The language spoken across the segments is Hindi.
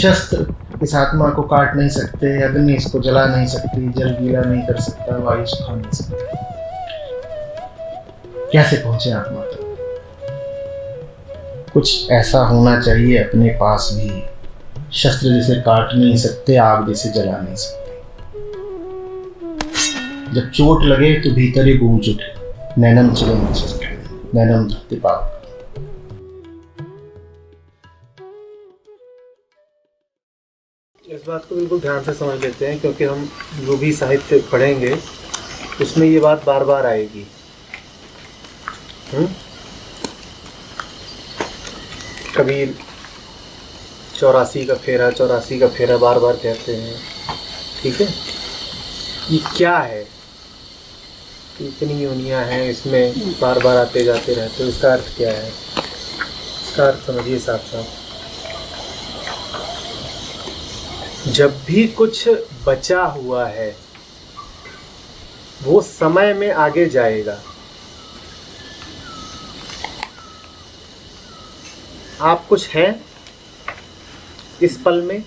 शस्त्र इस आत्मा को काट नहीं सकते, अग्नि इसको जला नहीं सकती, जल गीला नहीं कर सकता, वायु सुखा नहीं सकती। कैसे पहुंचे आत्मा तक? कुछ ऐसा होना चाहिए अपने पास भी, शस्त्र जिसे काट नहीं सकते, आग जिसे जला नहीं सकते। जब चोट लगे तो भीतर ही गूंज उठे, नैनम चिरम नैनम धरती पाप। इस बात को बिल्कुल ध्यान से समझ लेते हैं, क्योंकि हम जो भी साहित्य पढ़ेंगे उसमें ये बात बार बार आएगी। कबीर 84 का फेरा 84 का फेरा बार बार कहते हैं। ठीक है, ये क्या है? इतनी योनियां हैं, इसमें बार बार आते जाते रहते, इसका अर्थ क्या है? इसका अर्थ समझिए साफ साफ। जब भी कुछ बचा हुआ है वो समय में आगे जाएगा। आप कुछ हैं इस पल में,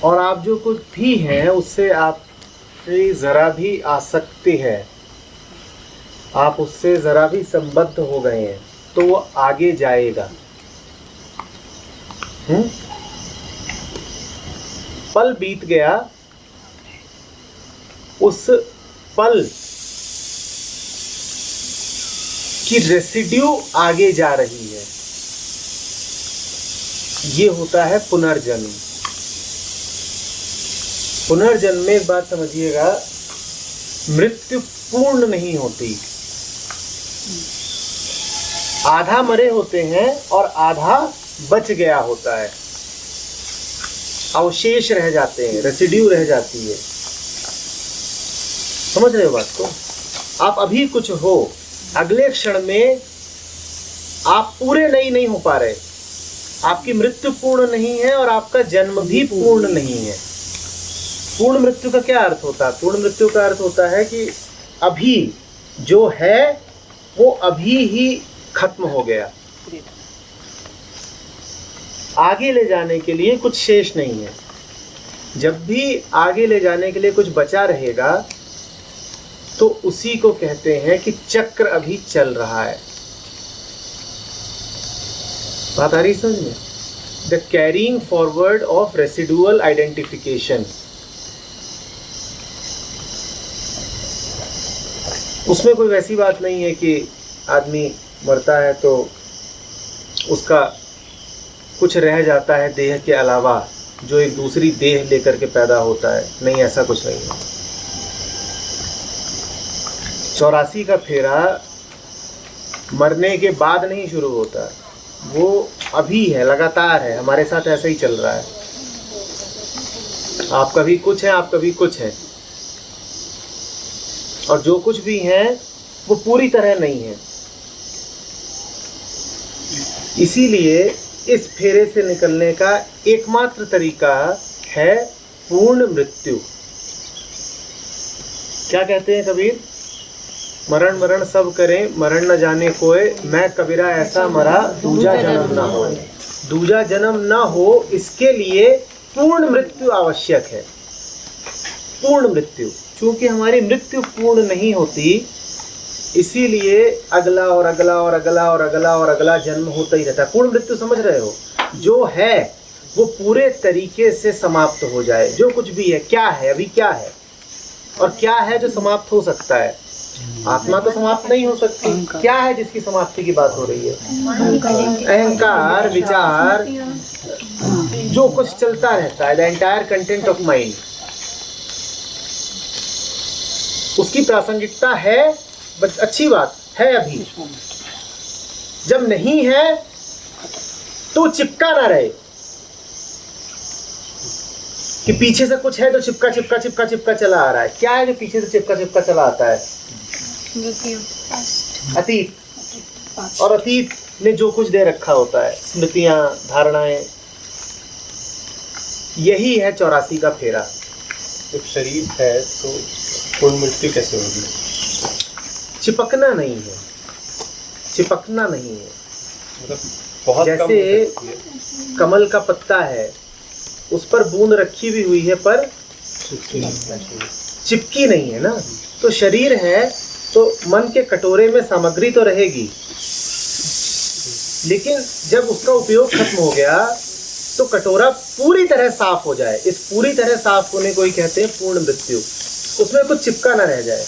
और आप जो कुछ भी हैं उससे आपकी ज़रा भी आसक्ति है, आप उससे ज़रा भी संबद्ध हो गए हैं, तो वो आगे जाएगा। पल बीत गया, उस पल की रेसिड्यू आगे जा रही है। ये होता है पुनर्जन्म। पुनर्जन्म में एक बात समझिएगा, मृत्यु पूर्ण नहीं होती। आधा मरे होते हैं और आधा बच गया होता है, अवशेष रह जाते हैं, रेसिड्यू रह जाती है। समझ रहे हो बात को? आप अभी कुछ हो, अगले क्षण में आप पूरे नहीं हो पा रहे। आपकी मृत्यु पूर्ण नहीं है और आपका जन्म भी पूर्ण नहीं है। पूर्ण मृत्यु का क्या अर्थ होता है? पूर्ण मृत्यु का अर्थ होता है कि अभी जो है वो अभी ही खत्म हो गया, आगे ले जाने के लिए कुछ शेष नहीं है। जब भी आगे ले जाने के लिए कुछ बचा रहेगा तो उसी को कहते हैं कि चक्र अभी चल रहा है। बात आ रही समझ में? The carrying forward of residual identification. उसमें कोई वैसी बात नहीं है कि आदमी मरता है तो उसका कुछ रह जाता है देह के अलावा, जो एक दूसरी देह लेकर के पैदा होता है। नहीं, ऐसा कुछ नहीं है। 84 का फेरा मरने के बाद नहीं शुरू होता, वो अभी है, लगातार है, हमारे साथ ऐसे ही चल रहा है। आप कभी कुछ हैं, आप कभी कुछ हैं, और जो कुछ भी हैं वो पूरी तरह नहीं है। इसीलिए इस फेरे से निकलने का एकमात्र तरीका है पूर्ण मृत्यु। क्या कहते हैं कबीर? मरण मरण सब करें, मरण न जाने कोय, मैं कबीरा ऐसा मरा दूजा जन्म ना हो। दूजा जन्म ना हो, इसके लिए पूर्ण मृत्यु आवश्यक है। पूर्ण मृत्यु, चूंकि हमारी मृत्यु पूर्ण नहीं होती, इसीलिए अगला और अगला और अगला और अगला और अगला जन्म होता ही रहता है। पूर्ण मृत्यु समझ रहे हो? जो है वो पूरे तरीके से समाप्त हो जाए। जो कुछ भी है, क्या है, अभी क्या है और क्या है जो समाप्त हो सकता है? आत्मा तो समाप्त नहीं हो सकती। क्या है जिसकी समाप्ति की बात हो रही है? अहंकार, विचार, जो कुछ चलता रहता है, the entire content of mind, उसकी प्रासंगिकता है। बट अच्छी बात है, अभी जब नहीं है तो चिपका ना रहे कि पीछे से कुछ है तो चिपका चिपका चिपका चिपका चला आ रहा है। क्या है जो पीछे से चिपका चिपका चला आता है? अतीत। और अतीत ने जो कुछ दे रखा होता है, स्मृतियां, धारणाएं, यही है 84 का फेरा। जब शरीर है तो पूर्ण मृत्यु कैसे होगी? चिपकना नहीं है, चिपकना नहीं है। मतलब बहुत कम हो जैसे सकती है। कमल का पत्ता है, उस पर बूंद रखी भी हुई है पर चिपकी नहीं है ना। तो शरीर है तो मन के कटोरे में सामग्री तो रहेगी, लेकिन जब उसका उपयोग खत्म हो गया तो कटोरा पूरी तरह साफ हो जाए। इस पूरी तरह साफ होने को ही कहते हैं पूर्ण मृत्यु। उसमें कुछ चिपका ना रह जाए।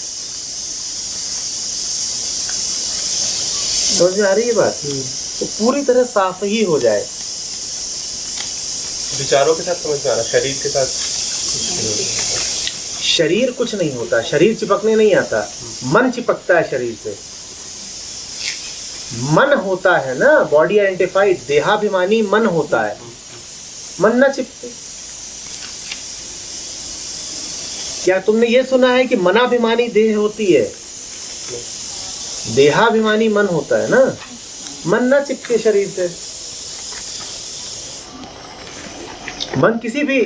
समझ में आ रही है बात? तो पूरी तरह साफ ही हो जाए। विचारों के साथ समझ में आ रहा, शरीर के साथ शरीर कुछ नहीं होता, शरीर चिपकने नहीं आता, मन चिपकता है शरीर से। मन होता है ना, बॉडी आइडेंटिफाइड, देहाभिमानी मन होता है, मन ना चिपके। क्या तुमने ये सुना है कि मनाभिमानी देह होती है? देहाभिमानी मन होता है ना, मन ना चिपके शरीर से। मन किसी भी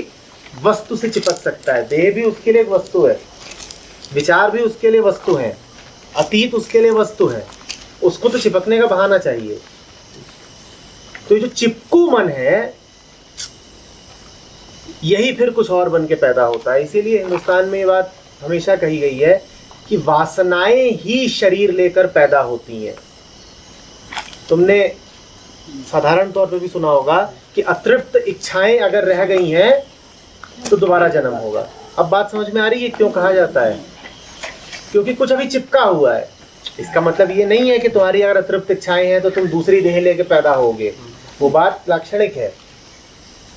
वस्तु से चिपक सकता है, देह भी उसके लिए एक वस्तु है, विचार भी उसके लिए वस्तु है, अतीत उसके लिए वस्तु है, उसको तो चिपकने का बहाना चाहिए। तो ये जो चिपकू मन है, यही फिर कुछ और बन के पैदा होता है। इसीलिए हिंदुस्तान में ये बात हमेशा कही गई है कि वासनाएं ही शरीर लेकर पैदा होती हैं। तुमने साधारण तौर पे भी सुना होगा कि अतृप्त इच्छाएं अगर रह गई हैं तो दोबारा जन्म होगा। अब बात समझ में आ रही है क्यों कहा जाता है? क्योंकि कुछ अभी चिपका हुआ है। इसका मतलब ये नहीं है कि तुम्हारी अगर अतृप्त इच्छाएं हैं तो तुम दूसरी देह लेके पैदा होगे, वो बात लाक्षणिक है।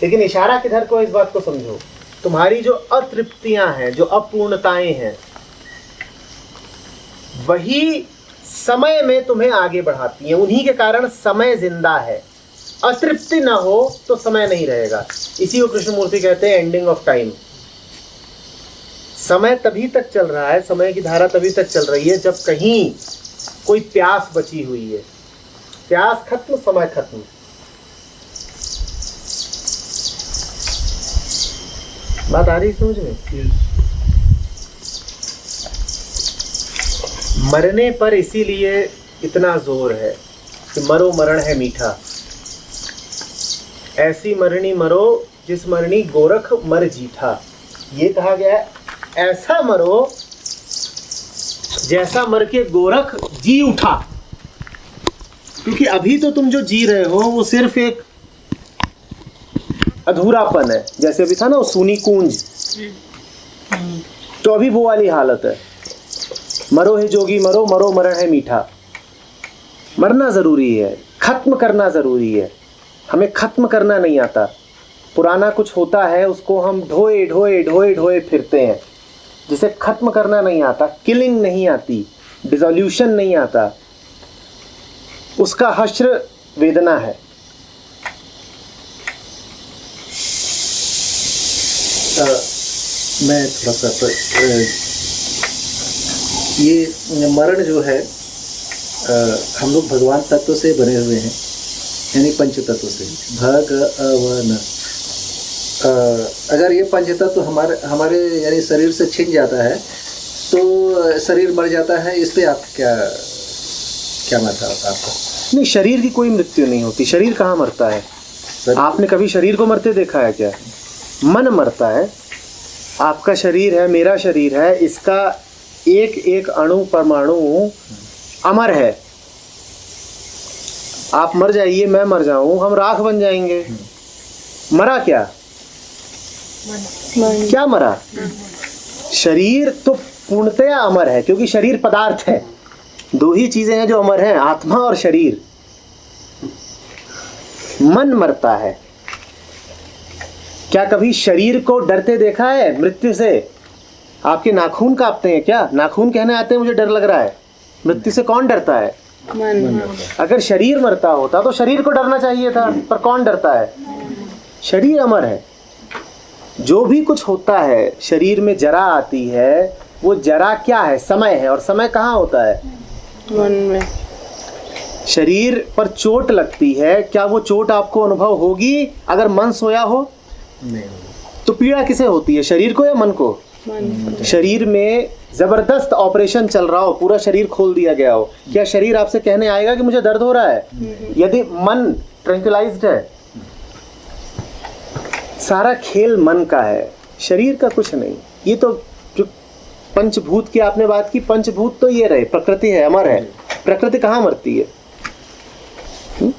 लेकिन इशारा किधर को, इस बात को समझो। तुम्हारी जो अतृप्तियां हैं, जो अपूर्णताएं हैं, वही समय में तुम्हें आगे बढ़ाती हैं। उन्हीं के कारण समय जिंदा है। अतृप्ति ना हो तो समय नहीं रहेगा। इसी को कृष्णमूर्ति कहते हैं एंडिंग ऑफ टाइम। समय तभी तक चल रहा है, समय की धारा तभी तक चल रही है जब कहीं कोई प्यास बची हुई है। प्यास खत्म, समय खत्म। बात आ रही समझ में? मरने पर इसीलिए इतना जोर है कि मरो मरण है मीठा। ऐसी मरनी मरो जिस मरनी गोरख मर जीठा। ये कहा गया है, ऐसा मरो जैसा मर के गोरख जी उठा। क्योंकि अभी तो तुम जो जी रहे हो वो सिर्फ एक अधूरापन है। जैसे अभी था ना वो सूनी कूंज, तो अभी वो वाली हालत है। मरो है जोगी मरो, मरो मरण है मीठा। मरना जरूरी है, खत्म करना जरूरी है। हमें खत्म करना नहीं आता। पुराना कुछ होता है उसको हम ढोए ढोए ढोए ढोए फिरते हैं। जिसे खत्म करना नहीं आता, किलिंग नहीं आती, डिसोल्यूशन नहीं आता, उसका हश्र वेदना है। मैं थोड़ा सा ये मरण जो है, हम लोग भगवान तत्व से बने हुए हैं, यानी पंच तत्व से। भगवन अगर ये पंच तत्व हमारे यानी शरीर से छिन जाता है तो शरीर मर जाता है। इस पे आप क्या मत है आपका? नहीं, शरीर की कोई मृत्यु नहीं होती। शरीर कहाँ मरता है? आपने कभी शरीर को मरते देखा है क्या? मन मरता है। आपका शरीर है, मेरा शरीर है, इसका एक एक अणु परमाणु अमर है। आप मर जाइए, मैं मर जाऊं, हम राख बन जाएंगे। मरा क्या? क्या मरा? शरीर तो पूर्णतया अमर है, क्योंकि शरीर पदार्थ है। दो ही चीजें हैं जो अमर हैं, आत्मा और शरीर। मन मरता है। क्या कभी शरीर को डरते देखा है मृत्यु से? आपके नाखून कांपते हैं क्या? नाखून कहने आते हैं मुझे डर लग रहा है। मृत्यु से कौन डरता है? मन। अगर शरीर मरता होता तो शरीर को डरना चाहिए था, पर कौन डरता है? शरीर अमर है। जो भी कुछ होता है, शरीर में जरा आती है, वो जरा क्या है? समय है। और समय कहाँ होता है? मन में। शरीर पर चोट लगती है, क्या वो चोट आपको अनुभव होगी अगर मन सोया हो? नहीं। तो पीड़ा किसे होती है, शरीर को या मन को? शरीर में जबरदस्त ऑपरेशन चल रहा हो, पूरा शरीर खोल दिया गया हो, क्या शरीर आपसे कहने आएगा कि मुझे दर्द हो रहा है? यदि मन ट्रैंक्विलाइज्ड है, सारा खेल मन का है, शरीर का कुछ नहीं। ये तो जो पंचभूत की आपने बात की, पंचभूत तो ये रहे, प्रकृति है, अमर है। प्रकृति कहाँ मरती है? तो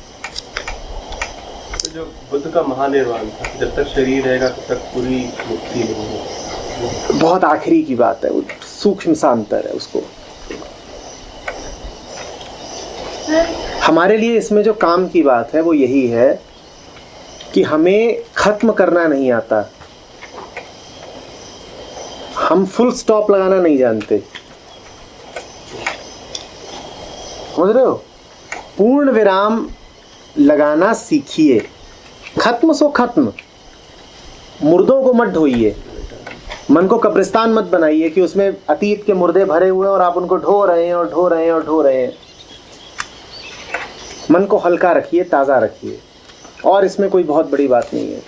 जो बुद्ध का महानिर्वाण था, जब तक शरीर रहेगा तब तक पूरी मुक्ति नहीं है। बहुत आखिरी की बात है, वो सूक्ष्म सा अंतर है उसको। हमारे लिए इसमें जो काम की बात है वो यही है कि हमें खत्म करना नहीं आता, हम फुल स्टॉप लगाना नहीं जानते, समझ रहे हो? पूर्ण विराम लगाना सीखिए। खत्म सो खत्म, मुर्दों को मत ढोइए, मन को कब्रिस्तान मत बनाइए कि उसमें अतीत के मुर्दे भरे हुए हैं और आप उनको ढो रहे हैं और ढो रहे हैं और ढो रहे हैं। मन को हल्का रखिए, ताज़ा रखिए, और इसमें कोई बहुत बड़ी बात नहीं है।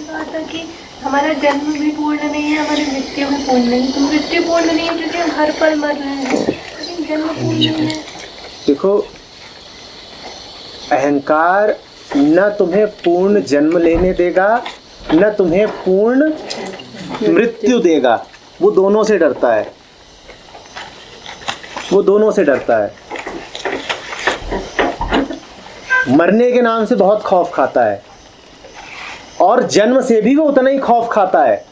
बात है कि हमारा जन्म भी पूर्ण नहीं है, हमारी मृत्यु भी पूर्ण नहीं है। तो मृत्यु पूर्ण नहीं है क्योंकि हम हर पल मर रहे हैं, लेकिन जन्म पूर्ण नहीं है। देखो, अहंकार न तुम्हें पूर्ण जन्म लेने देगा, न तुम्हें पूर्ण मृत्यु देगा। वो दोनों से डरता है, वो दोनों से डरता है। मरने के नाम से बहुत खौफ खाता है, और जन्म से भी वो उतना ही खौफ खाता है।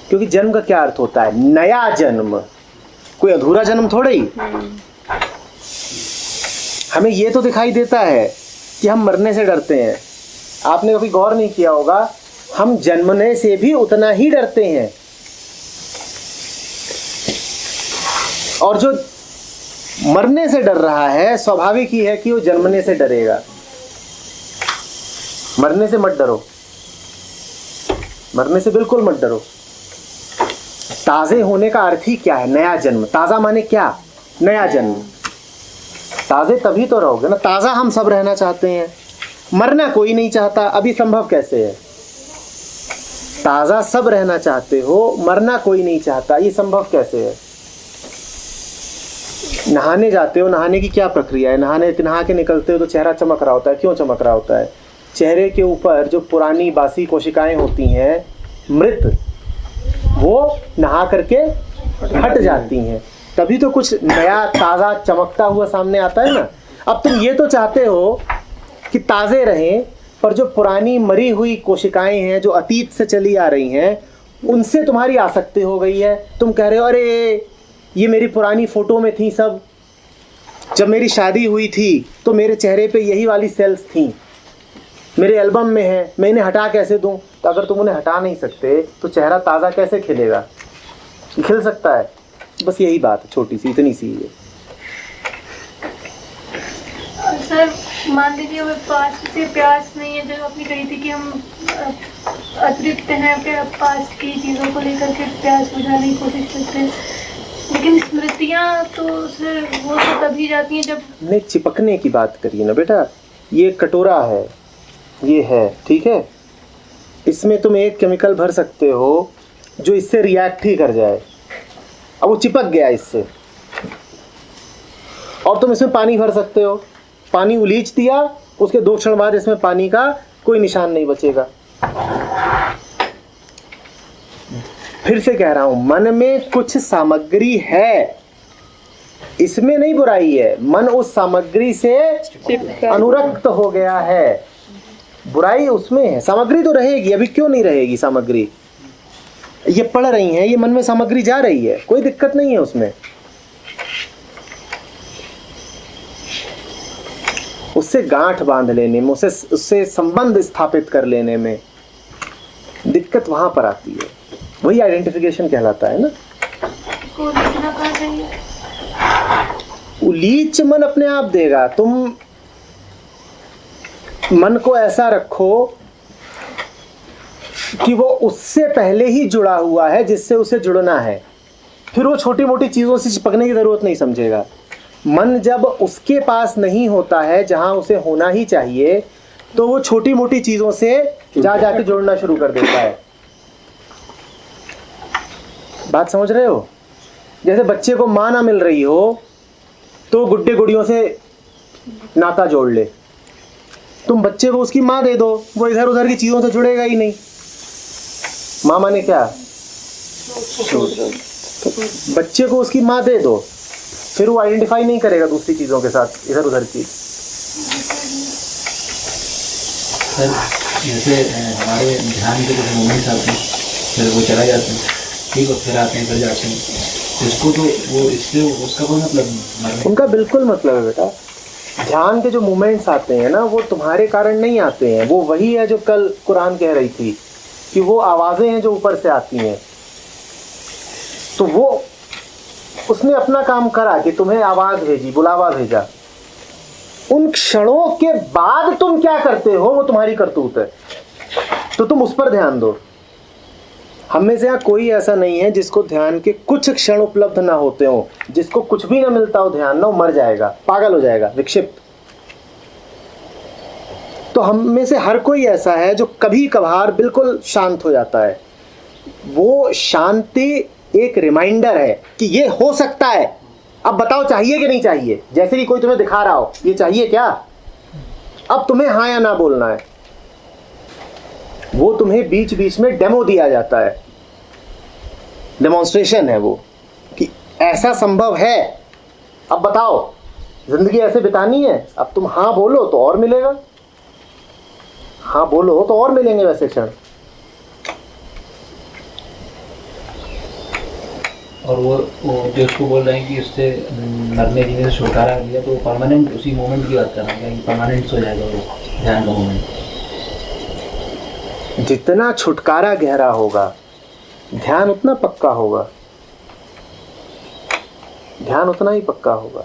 क्योंकि जन्म का क्या अर्थ होता है? नया जन्म, कोई अधूरा जन्म थोड़ा ही। हमें ये तो दिखाई देता है कि हम मरने से डरते हैं। आपने कभी गौर नहीं किया होगा, हम जन्मने से भी उतना ही डरते हैं। और जो मरने से डर रहा है, स्वाभाविक ही है कि वो जन्मने से डरेगा। मरने से मत डरो, मरने से बिल्कुल मत डरो। ताज़े होने का अर्थ ही क्या है? नया जन्म। ताज़ा माने क्या? नया जन्म। ताज़े तभी तो रहोगे ना। ताज़ा हम सब रहना चाहते हैं, मरना कोई नहीं चाहता। अभी संभव कैसे है? ताज़ा सब रहना चाहते हो, मरना कोई नहीं चाहता, ये संभव कैसे है? नहाने जाते हो, नहाने की क्या प्रक्रिया है? नहा के निकलते हो तो चेहरा चमक रहा होता है। क्यों चमक रहा होता है? चेहरे के ऊपर जो पुरानी बासी कोशिकाएं होती हैं, मृत, वो नहा करके हट जाती हैं, तभी तो कुछ नया ताज़ा चमकता हुआ सामने आता है ना। अब तुम ये तो चाहते हो कि ताज़े रहें, पर जो पुरानी मरी हुई कोशिकाएं हैं, जो अतीत से चली आ रही हैं, उनसे तुम्हारी आसक्ति हो गई है। तुम कह रहे हो, अरे ये मेरी पुरानी फ़ोटो में थी सब, जब मेरी शादी हुई थी तो मेरे चेहरे पे यही वाली सेल्स थी, मेरे एल्बम में है, मैं इन्हें हटा कैसे दूं? तो अगर तुम उन्हें हटा नहीं सकते तो चेहरा ताज़ा कैसे खिलेगा? खिल सकता है? बस यही बात है, छोटी सी, इतनी सी है। सर, मान लीजिए हमें पास्ट से प्यास नहीं है, जो आपने कही थी कि हम अतृप्त हैं, फिर पास्ट की चीज़ों को लेकर के प्यास बुझाने की कोशिश करते हैं, लेकिन स्मृतियाँ तो सर वो तो तभी जाती हैं जब नहीं, चिपकने की बात करिए ना बेटा। ये कटोरा है, ये है, ठीक है, इसमें तुम एक केमिकल भर सकते हो जो इससे रिएक्ट ही कर जाए। अब वो चिपक गया इससे, और तुम इसमें पानी भर सकते हो, पानी उलीच दिया, उसके 2 क्षण बाद इसमें पानी का कोई निशान नहीं बचेगा। फिर से कह रहा हूं, मन में कुछ सामग्री है, इसमें नहीं बुराई है। मन उस सामग्री से अनुरक्त हो गया है, बुराई उसमें है। सामग्री तो रहेगी, अभी क्यों नहीं रहेगी सामग्री? ये पढ़ रही हैं, ये मन में सामग्री जा रही है, कोई दिक्कत नहीं है उसमें। उससे गांठ बांध लेने में, उससे संबंध स्थापित कर लेने में दिक्कत वहां पर आती है। वही आइडेंटिफिकेशन कहलाता है ना। को लिखना कहाँ चाहिए? उलीच मन अपने आप देगा। तुम मन को ऐसा रखो कि वो उससे पहले ही जुड़ा हुआ है जिससे उसे जुड़ना है, फिर वो छोटी मोटी चीज़ों से चिपकने की ज़रूरत नहीं समझेगा। मन जब उसके पास नहीं होता है जहां उसे होना ही चाहिए, तो वो छोटी मोटी चीज़ों से जा जाके जोड़ना शुरू कर देता है। बात समझ रहे हो? जैसे बच्चे को माँ ना मिल रही हो तो गुड्डे गुड़ियों से नाता जोड़ ले, तुम बच्चे को उसकी माँ दे दो, वो इधर उधर की चीजों से जुड़ेगा ही नहीं। माँ माने क्या? बच्चे को उसकी माँ दे दो, फिर वो आइडेंटिफाई नहीं करेगा दूसरी चीजों के साथ इधर उधर की। सर जैसे हमारे ध्यान के कुछ मोमेंट्स आते हैं, फिर वो चला जाते हैं, ठीक है, फिर आते हैं, फिर जाते हैं, उसको तो वो इससे उसका कोई मतलब मरने उनका बिल्कुल मतलब है बेटा। ध्यान के जो मोमेंट्स आते हैं ना, वो तुम्हारे कारण नहीं आते हैं। वो वही है जो कल कुरान कह रही थी कि वो आवाज़ें हैं जो ऊपर से आती हैं। तो वो उसने अपना काम करा कि तुम्हें आवाज़ भेजी, बुलावा भेजा। उन क्षणों के बाद तुम क्या करते हो वो तुम्हारी करतूत है, तो तुम उस पर ध्यान दो। हम में से यहाँ कोई ऐसा नहीं है जिसको ध्यान के कुछ क्षण उपलब्ध ना होते हो, जिसको कुछ भी ना मिलता हो ध्यान ना, वो मर जाएगा, पागल हो जाएगा, विक्षिप्त। तो हम में से हर कोई ऐसा है जो कभी कभार बिल्कुल शांत हो जाता है। वो शांति एक रिमाइंडर है कि ये हो सकता है, अब बताओ चाहिए कि नहीं चाहिए। जैसे कि कोई तुम्हें दिखा रहा हो ये चाहिए क्या, अब तुम्हें हाँ या ना बोलना है। वो तुम्हें बीच बीच में डेमो दिया जाता है, डेमोन्स्ट्रेशन है वो कि ऐसा संभव है, अब बताओ जिंदगी ऐसे बितानी है। अब तुम हाँ बोलो तो और मिलेगा, हाँ बोलो तो और मिलेंगे वैसे क्षण। और वो जो उसको बोल रहे हैं कि उससे मरने जीने से छुटकारा लिया, तो परमानेंट उसी मोमेंट की बात कर रहे हैं कि परमानेंट हो जाएगा वो ध्यान का मोमेंट। जितना छुटकारा गहरा होगा ध्यान उतना पक्का होगा, ध्यान उतना ही पक्का होगा।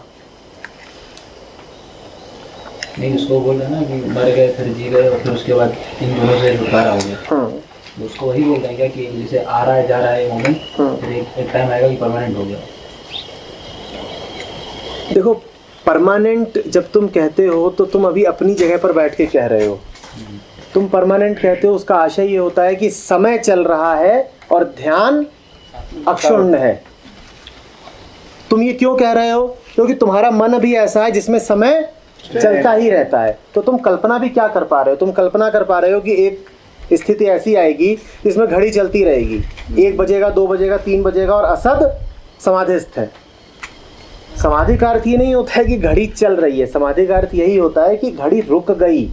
नहीं, उसको बोल रहे हैं ना कि मर गए फिर जी गए और फिर उसके बाद इन दोनों से छुटकारा हो गया। उसको वही बोल रहे हैं क्या कि जैसे आ रहा है जा रहा है मोमेंट, फिर एक टाइम आएगा कि परमानेंट हो गया। देखो परमानेंट जब तुम कहते हो तो तुम अभी अपनी जगह पर बैठ के कह रहे हो। तुम परमानेंट कहते हो, उसका आशय ये होता है कि समय चल रहा है और ध्यान अक्षुण्ण है। तुम ये क्यों कह रहे हो? क्योंकि तुम्हारा मन अभी ऐसा है जिसमें समय चलता ही रहता है। तो तुम कल्पना भी क्या कर पा रहे हो? तुम कल्पना कर पा रहे हो कि एक स्थिति ऐसी आएगी जिसमें घड़ी चलती रहेगी, 1 बजेगा, 2 बजेगा, 3 बजेगा और असद समाधिस्थ है। समाधि का अर्थ ये नहीं होता है कि घड़ी चल रही है, समाधि का अर्थ यही होता है कि घड़ी रुक गई,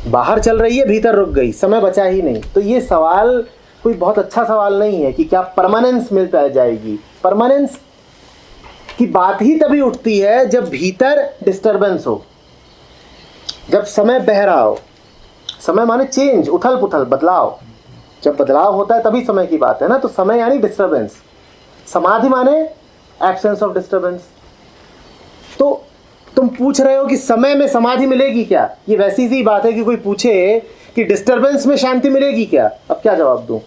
बाहर चल रही है, भीतर रुक गई, समय बचा ही नहीं। तो ये सवाल कोई बहुत अच्छा सवाल नहीं है कि क्या परमानेंस मिलता जाएगी। परमानेंस की बात ही तभी उठती है जब भीतर डिस्टरबेंस हो, जब समय बह रहा हो। समय माने चेंज, उथल पुथल, बदलाव। जब बदलाव होता है तभी समय की बात है ना। तो समय यानी डिस्टरबेंस, समाधि माने एब्सेंस ऑफ डिस्टरबेंस। तो तुम पूछ रहे हो कि समय में समाधि मिलेगी क्या? ये वैसी सी बात है कि कोई पूछे कि डिस्टरबेंस में शांति मिलेगी क्या। अब क्या जवाब दूं?